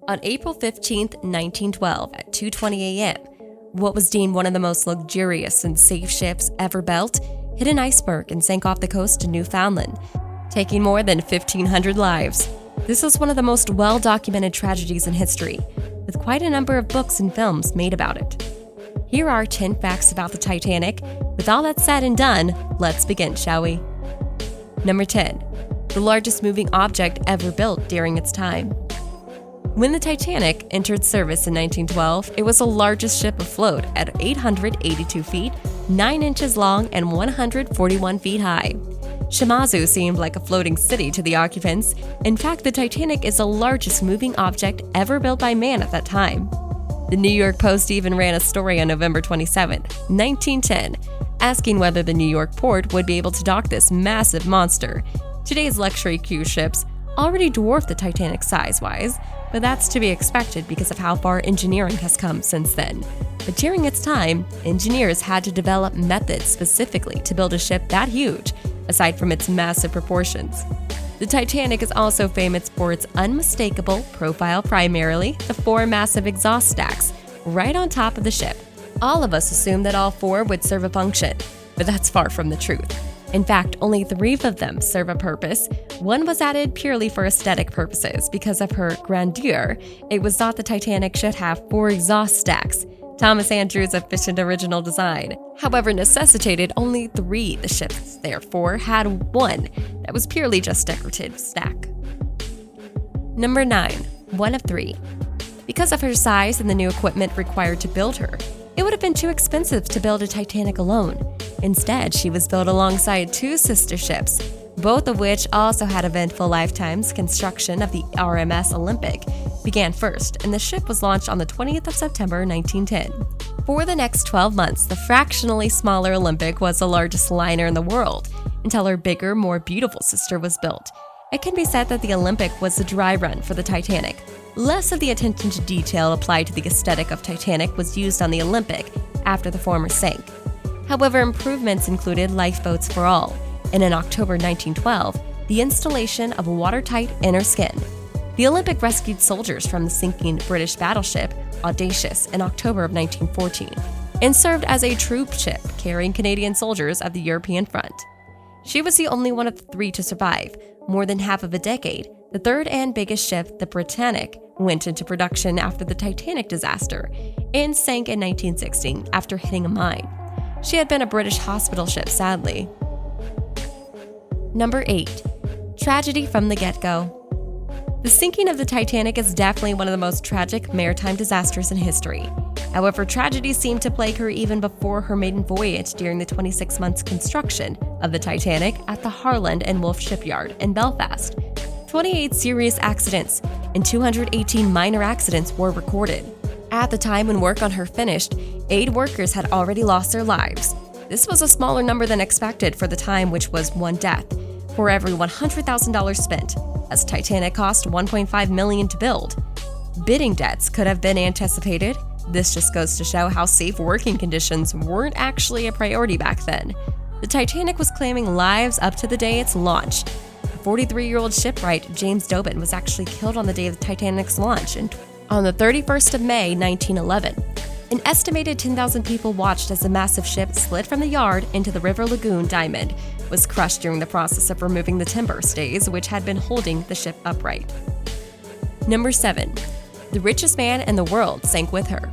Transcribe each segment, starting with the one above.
On April 15, 1912, at 2:20 a.m., what was deemed one of the most luxurious and safe ships ever built hit an iceberg and sank off the coast of Newfoundland, taking more than 1,500 lives. This was one of the most well-documented tragedies in history, with quite a number of books and films made about it. Here are 10 facts about the Titanic. With all that said and done, let's begin, shall we? Number 10. The largest moving object ever built during its time. When the Titanic entered service in 1912, it was the largest ship afloat at 882 feet, 9 inches long, and 141 feet high. Shimazu seemed like a floating city to the occupants. In fact, the Titanic is the largest moving object ever built by man at that time. The New York Post even ran a story on November 27, 1910, asking whether the New York port would be able to dock this massive monster. Today's luxury cruise ships already dwarf the Titanic size-wise, but that's to be expected because of how far engineering has come since then. But during its time, engineers had to develop methods specifically to build a ship that huge, aside from its massive proportions. The Titanic is also famous for its unmistakable profile, primarily the 4 massive exhaust stacks right on top of the ship. All of us assumed that all 4 would serve a function, but that's far from the truth. In fact, only 3 of them serve a purpose. One was added purely for aesthetic purposes. Because of her grandeur, it was thought the Titanic should have 4 exhaust stacks. Thomas Andrews' efficient original design, however, necessitated only 3. The ships, therefore, had 1 that was purely just decorative stack. Number 9. 1 of 3. Because of her size and the new equipment required to build her, it would have been too expensive to build a Titanic alone. Instead, she was built alongside 2 sister ships, both of which also had eventful lifetimes. Construction of the RMS Olympic began first, and the ship was launched on the 20th of September 1910. For the next 12 months, the fractionally smaller Olympic was the largest liner in the world, until her bigger, more beautiful sister was built. It can be said that the Olympic was the dry run for the Titanic. Less of the attention to detail applied to the aesthetic of Titanic was used on the Olympic after the former sank. However, improvements included lifeboats for all, and in October 1912, the installation of a watertight inner skin. The Olympic rescued soldiers from the sinking British battleship Audacious in October of 1914, and served as a troop ship carrying Canadian soldiers at the European front. She was the only one of the 3 to survive. More than half of a decade, the third and biggest ship, the Titanic, went into production after the Titanic disaster and sank in 1916 after hitting a mine. She had been a British hospital ship, sadly. Number 8. Tragedy from the get-go. The sinking of the Titanic is definitely one of the most tragic maritime disasters in history. However, tragedy seemed to plague her even before her maiden voyage during the 26 months construction of the Titanic at the Harland and Wolff shipyard in Belfast. 28 serious accidents and 218 minor accidents were recorded. At the time when work on her finished, 8 workers had already lost their lives. This was a smaller number than expected for the time, which was 1 death for every $100,000 spent, as Titanic cost $1.5 million to build. Bidding deaths could have been anticipated. This just goes to show how safe working conditions weren't actually a priority back then. The Titanic was claiming lives up to the day it's launched. A 43-year-old shipwright, James Dobbin, was actually killed on the day of the Titanic's launch on the 31st of May, 1911. An estimated 10,000 people watched as the massive ship slid from the yard into the River Lagoon Diamond, was crushed during the process of removing the timber stays which had been holding the ship upright. Number 7. The richest man in the world sank with her.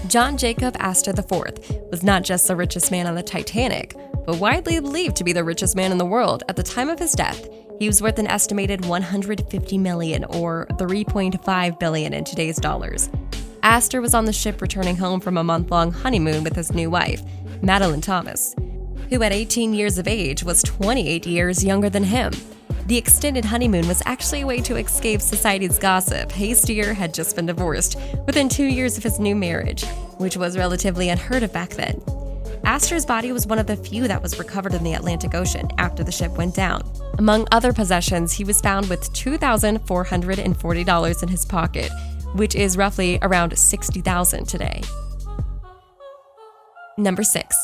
John Jacob Astor IV was not just the richest man on the Titanic, but widely believed to be the richest man in the world at the time of his death. He was worth an estimated $150 million, or $3.5 billion in today's dollars. Astor was on the ship returning home from a month-long honeymoon with his new wife, Madeline Thomas, who at 18 years of age was 28 years younger than him. The extended honeymoon was actually a way to escape society's gossip. Hastier had just been divorced within 2 years of his new marriage, which was relatively unheard of back then. Astor's body was one of the few that was recovered in the Atlantic Ocean after the ship went down. Among other possessions, he was found with $2,440 in his pocket, which is roughly around $60,000 today. Number 6.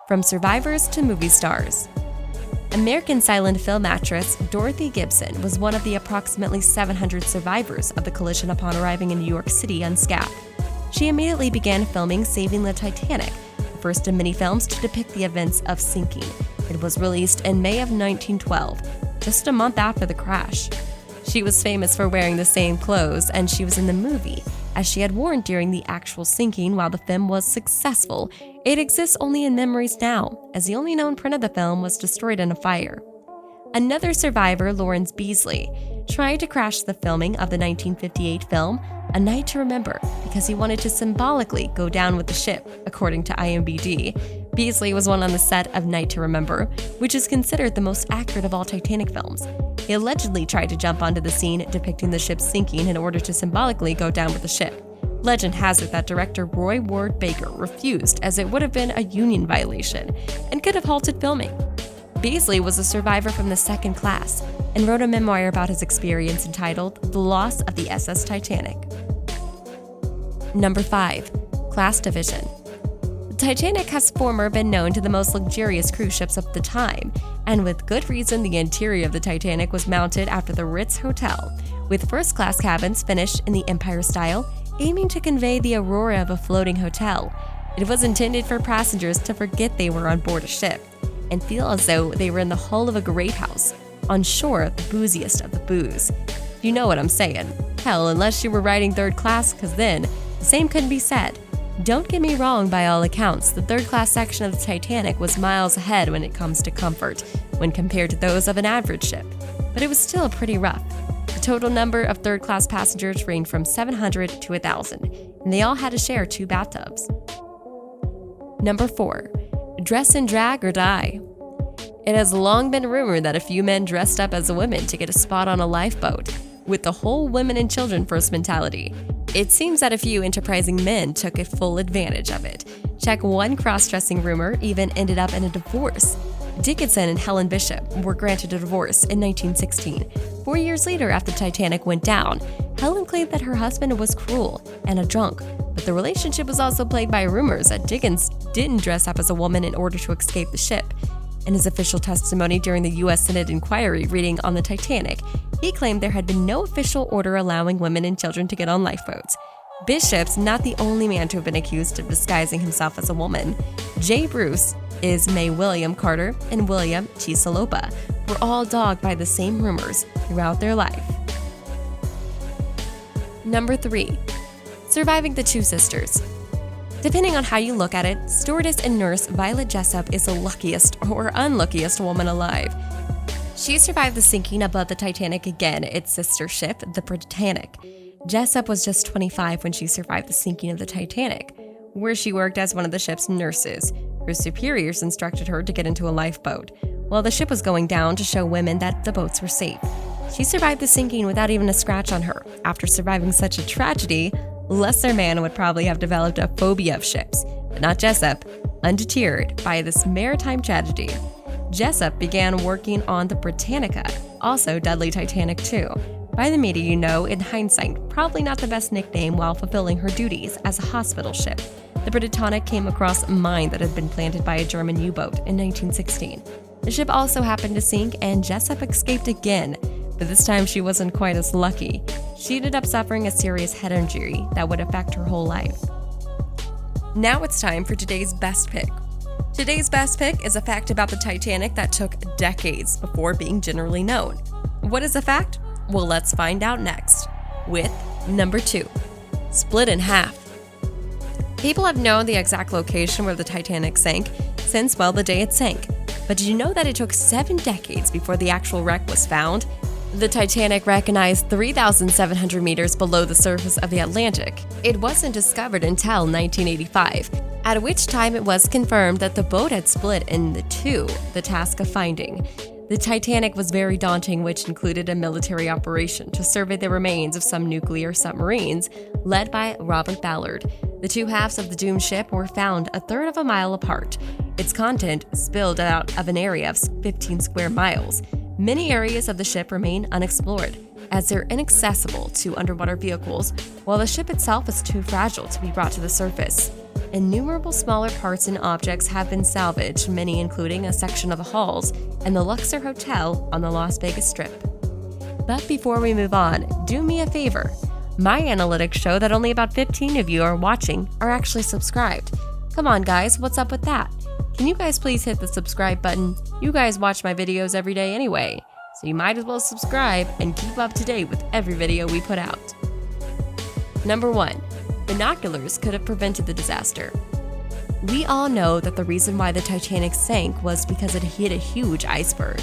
From survivors to movie stars. American silent film actress Dorothy Gibson was one of the approximately 700 survivors of the collision upon arriving in New York City unscathed. She immediately began filming Saving the Titanic, the first of many films to depict the events of sinking. It was released in May of 1912, just a month after the crash. She was famous for wearing the same clothes, and she was in the movie, as she had worn during the actual sinking. While the film was successful, it exists only in memories now, as the only known print of the film was destroyed in a fire. Another survivor, Lawrence Beasley, tried to crash the filming of the 1958 film A Night to Remember because he wanted to symbolically go down with the ship, according to IMDb. Beasley was one on the set of Night to Remember, which is considered the most accurate of all Titanic films. He allegedly tried to jump onto the scene depicting the ship sinking in order to symbolically go down with the ship. Legend has it that director Roy Ward Baker refused, as it would have been a union violation and could have halted filming. Beasley was a survivor from the second class and wrote a memoir about his experience entitled The Loss of the SS Titanic. Number 5. Class Division. The Titanic has formerly been known to the most luxurious cruise ships of the time, and with good reason. The interior of the Titanic was mounted after the Ritz Hotel, with first-class cabins finished in the Empire style, aiming to convey the aurora of a floating hotel. It was intended for passengers to forget they were on board a ship and feel as though they were in the hull of a great house, on shore, the booziest of the booze. You know what I'm saying. Hell, unless you were riding third class, because then the same couldn't be said. Don't get me wrong, by all accounts, the third-class section of the Titanic was miles ahead when it comes to comfort, when compared to those of an average ship, but it was still pretty rough. The total number of third-class passengers ranged from 700 to 1,000, and they all had to share 2 bathtubs. Number 4. Dress in drag or die. It has long been rumored that a few men dressed up as women to get a spot on a lifeboat, with the whole women and children first mentality. It seems that a few enterprising men took a full advantage of it. Check one cross-dressing rumor even ended up in a divorce. Dickinson and Helen Bishop were granted a divorce in 1916. 4 years later, after Titanic went down, Helen claimed that her husband was cruel and a drunk, but the relationship was also plagued by rumors that Dickens didn't dress up as a woman in order to escape the ship. In his official testimony during the U.S. Senate inquiry reading on the Titanic, he claimed there had been no official order allowing women and children to get on lifeboats. Bishop's not the only man to have been accused of disguising himself as a woman. Jay Bruce, May William Carter, and William T. Salopa were all dogged by the same rumors throughout their life. Number 3. Surviving the Two Sisters. Depending on how you look at it, stewardess and nurse Violet Jessop is the luckiest or unluckiest woman alive. She survived the sinking above the Titanic again, its sister ship, the Britannic. Jessop was just 25 when she survived the sinking of the Titanic, where she worked as one of the ship's nurses. Her superiors instructed her to get into a lifeboat, while the ship was going down to show women that the boats were safe. She survived the sinking without even a scratch on her. After surviving such a tragedy, lesser man would probably have developed a phobia of ships, but not Jessop, undeterred by this maritime tragedy. Jessop began working on the Britannica, also deadly Titanic too. By the media, in hindsight, probably not the best nickname while fulfilling her duties as a hospital ship. The Britannic came across a mine that had been planted by a German U-boat in 1916. The ship also happened to sink, and Jessop escaped again, but this time she wasn't quite as lucky. She ended up suffering a serious head injury that would affect her whole life. Now it's time for today's best pick. Today's best pick is a fact about the Titanic that took decades before being generally known. What is the fact? Well, let's find out next with number 2. Split in half. People have known the exact location where the Titanic sank since, the day it sank. But did you know that it took 7 decades before the actual wreck was found? The Titanic recognized 3,700 meters below the surface of the Atlantic. It wasn't discovered until 1985, at which time it was confirmed that the boat had split into two, the task of finding. The Titanic was very daunting, which included a military operation to survey the remains of some nuclear submarines, led by Robert Ballard. The two halves of the doomed ship were found a third of a mile apart. Its content spilled out of an area of 15 square miles. Many areas of the ship remain unexplored, as they're inaccessible to underwater vehicles, while the ship itself is too fragile to be brought to the surface. Innumerable smaller parts and objects have been salvaged, many including a section of the halls and the Luxor Hotel on the Las Vegas Strip. But before we move on, do me a favor. My analytics show that only about 15 of you are watching are actually subscribed. Come on guys, what's up with that? Can you guys please hit the subscribe button? You guys watch my videos every day anyway, so you might as well subscribe and keep up to date with every video we put out. Number 1. Binoculars could have prevented the disaster. We all know that the reason why the Titanic sank was because it hit a huge iceberg.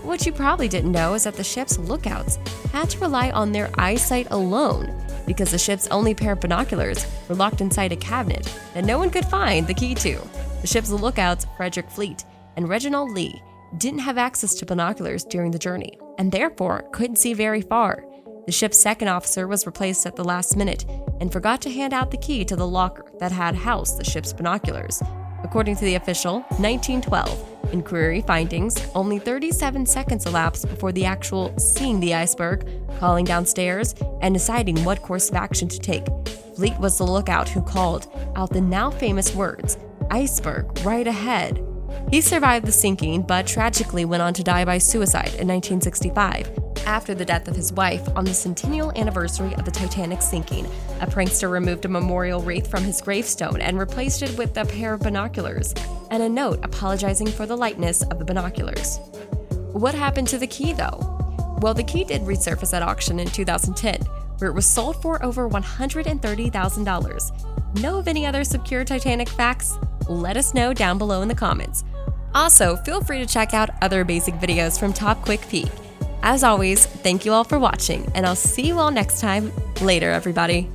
What you probably didn't know is that the ship's lookouts had to rely on their eyesight alone because the ship's only pair of binoculars were locked inside a cabinet that no one could find the key to. The ship's lookouts, Frederick Fleet and Reginald Lee, didn't have access to binoculars during the journey and therefore couldn't see very far. The ship's second officer was replaced at the last minute and forgot to hand out the key to the locker that had housed the ship's binoculars. According to the official 1912 inquiry findings, only 37 seconds elapsed before the actual seeing the iceberg, calling downstairs, and deciding what course of action to take. Fleet was the lookout who called out the now famous words, "Iceberg right ahead." He survived the sinking, but tragically went on to die by suicide in 1965. After the death of his wife on the centennial anniversary of the Titanic sinking, a prankster removed a memorial wreath from his gravestone and replaced it with a pair of binoculars and a note apologizing for the lightness of the binoculars. What happened to the key, though? Well, the key did resurface at auction in 2010, where it was sold for over $130,000. Know of any other secure Titanic facts? Let us know down below in the comments. Also, feel free to check out other basic videos from Top Quick Peek. As always, thank you all for watching, and I'll see you all next time. Later, everybody.